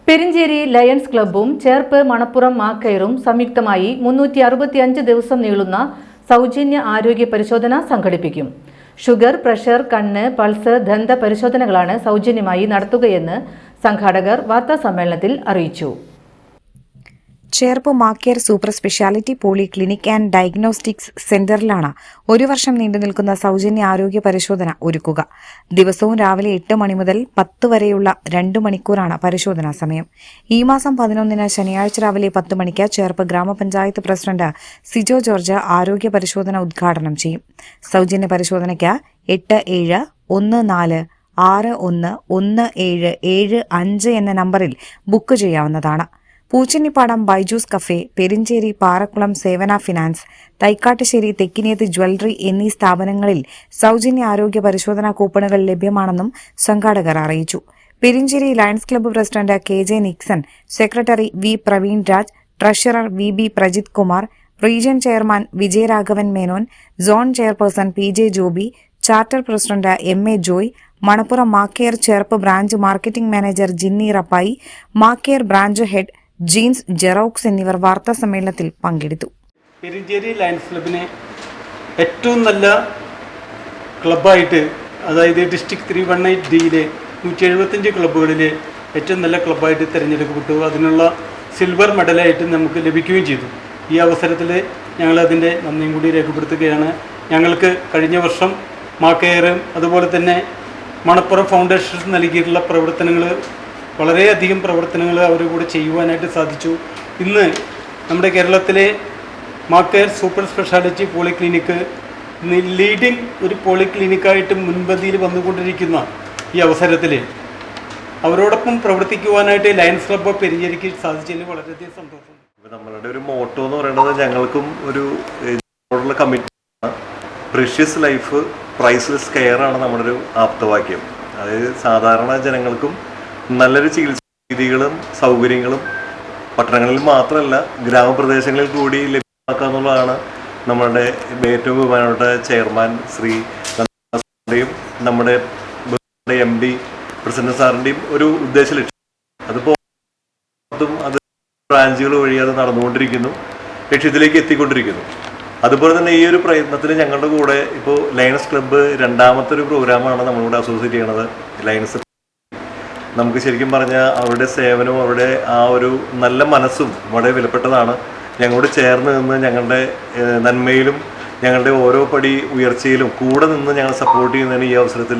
Perincheri lions ക്ലബ്ബും Cherpu Manappuram മാക്കയറും സംയുക്തമായി 365 ദിവസം നീളുന്ന സൗജന്യ ആരോഗ്യ പരിശോധന സംഘടിപ്പിക്കും. ഷുഗർ, പ്രഷർ, കണ്ണ്, പൾസ്, ദന്ത പരിശോധനകളാണ് സൗജന്യമായി നടത്തുകയെന്ന് സംഘാടകർ വാർത്താസമ്മേളനത്തിൽ അറിയിച്ചു. Cherpu Macare super speciality poly clinic and diagnostics സെന്ററിലാണ് 1 വർഷം നീണ്ടുനിൽക്കുന്ന സൗജന്യ ആരോഗ്യ പരിശോധന ഒരുക്കുക. ദിവസവും രാവിലെ 8 മണി മുതൽ 10 വരെയുള്ള 2 മണിക്കൂറാണ് പരിശോധനാ സമയം. ഈ മാസം 11-ന് ശനിയാഴ്ച രാവിലെ 10 മണിക്ക് ചേർപ്പ് ഗ്രാമപഞ്ചായത്ത് പ്രസിഡന്റ് സിജോ ജോർജ് ആരോഗ്യ പരിശോധന ഉദ്ഘാടനം ചെയ്യും. സൗജന്യ പരിശോധനയ്ക്ക് 8714611775 എന്ന നമ്പറിൽ ബുക്ക് ചെയ്യാവുന്നതാണ്. പൂച്ചന്നിപ്പാടം ബൈജൂസ് കഫേ, പെരിഞ്ചേരി പാറക്കുളം സേവന ഫിനാൻസ്, തൈക്കാട്ടുശ്ശേരി തെക്കിനിയത്ത് ജ്വല്ലറി എന്നീ സ്ഥാപനങ്ങളിൽ സൗജന്യ ആരോഗ്യ പരിശോധനാ കൂപ്പണുകൾ ലഭ്യമാണെന്നും സംഘാടകർ അറിയിച്ചു. Perincheri Lions club president KJ Nixon, secretary V Praveen Raj, treasurer VB Prajith Kumar, region chairman Vijayaraghavan Menon, zone chairperson PJ Joby, charter president MA Joy, Manappuram Macare Cherpu branch marketing manager Jinny Rappai, Macare branch head Jeans Jerox എന്നിവർ വാർത്താ സമ്മേളനത്തിൽ പങ്കെടുത്തു. പെരിഞ്ചേരി ലയൺസ് ക്ലബിനെ ഏറ്റവും നല്ല ക്ലബ്ബായിട്ട്, അതായത് ഡിസ്ട്രിക്ട് 318Dയിലെ 175 ക്ലബ്ബുകളിൽ ഏറ്റവും നല്ല ക്ലബ്ബായിട്ട് തിരഞ്ഞെടുക്കപ്പെട്ടു. അതിനുള്ള സിൽവർ മെഡലായിട്ട് നമുക്ക് ലഭിക്കുകയും ചെയ്തു. ഈ അവസരത്തിൽ ഞങ്ങളതിൻ്റെ നന്ദിയും കൂടി രേഖപ്പെടുത്തുകയാണ്. ഞങ്ങൾക്ക് കഴിഞ്ഞ വർഷം മാക്കയറും അതുപോലെ തന്നെ മണപ്പുറം ഫൗണ്ടേഷൻ നൽകിയിട്ടുള്ള പ്രവർത്തനങ്ങൾ, വളരെയധികം പ്രവർത്തനങ്ങൾ അവരുടെ കൂടെ ചെയ്യുവാനായിട്ട് സാധിച്ചു. ഇന്ന് നമ്മുടെ കേരളത്തിലെ മാക്കയർ സൂപ്പർ സ്പെഷ്യാലിറ്റി പോളിക്ലിനിക്ക് ലീഡിംഗ് ഒരു പോളിക്ലിനിക്കായിട്ട് മുൻപന്തിയിൽ വന്നുകൊണ്ടിരിക്കുന്ന ഈ അവസരത്തിൽ അവരോടൊപ്പം പ്രവർത്തിക്കുവാനായിട്ട് ലയൺസ് ക്ലബ്ബ് പെരിഞ്ചേരിക്ക് സാധിച്ചതിൽ വളരെയധികം സന്തോഷം. നമ്മളുടെ ഒരു മോട്ടോ എന്ന് പറയുന്നത് ഞങ്ങൾക്കും ഒരു കമ്മിറ്റിയാണ്. പ്രീഷ്യസ് ലൈഫ് പ്രൈസ്ലെസ് കെയർ ആണ് നമ്മുടെ ഒരു ആപ്തവാക്യം. അതായത് സാധാരണ ജനങ്ങൾക്കും നല്ലൊരു ചികിത്സാ രീതികളും സൗകര്യങ്ങളും പട്ടണങ്ങളിൽ മാത്രമല്ല ഗ്രാമപ്രദേശങ്ങളിൽ കൂടി ലഭ്യമാക്കുക എന്നുള്ളതാണ് നമ്മുടെ ഏറ്റവും ബഹുമാനപ്പെട്ട ചെയർമാൻ ശ്രീ യും നമ്മുടെ MD പ്രസിഡന്റ് സാറിൻ്റെയും ഒരു ഉദ്ദേശ ലക്ഷ്യം. അതിപ്പോൾ അത് ബ്രാഞ്ചുകൾ വഴി അത് നടന്നുകൊണ്ടിരിക്കുന്നു, ലക്ഷ്യത്തിലേക്ക് എത്തിക്കൊണ്ടിരിക്കുന്നു. അതുപോലെ തന്നെ ഈ ഒരു പ്രയത്നത്തിൽ ഞങ്ങളുടെ കൂടെ ഇപ്പോൾ ലയൺസ് ക്ലബ്ബ് രണ്ടാമത്തെ ഒരു പ്രോഗ്രാമാണ് നമ്മളിവിടെ അസോസിയേറ്റ് ചെയ്യണത്. ലയൺസ് നമുക്ക് ശരിക്കും പറഞ്ഞാൽ അവരുടെ സേവനവും അവരുടെ ആ ഒരു നല്ല മനസ്സും വളരെ വിലപ്പെട്ടതാണ്. ഞങ്ങളോട് ചേർന്ന് നിന്ന് ഞങ്ങളുടെ നന്മയിലും ഞങ്ങളുടെ ഓരോ പടി ഉയർച്ചയിലും കൂടെ നിന്ന് ഞങ്ങൾ സപ്പോർട്ട് ചെയ്യുന്നതിന് ഈ അവസരത്തിൽ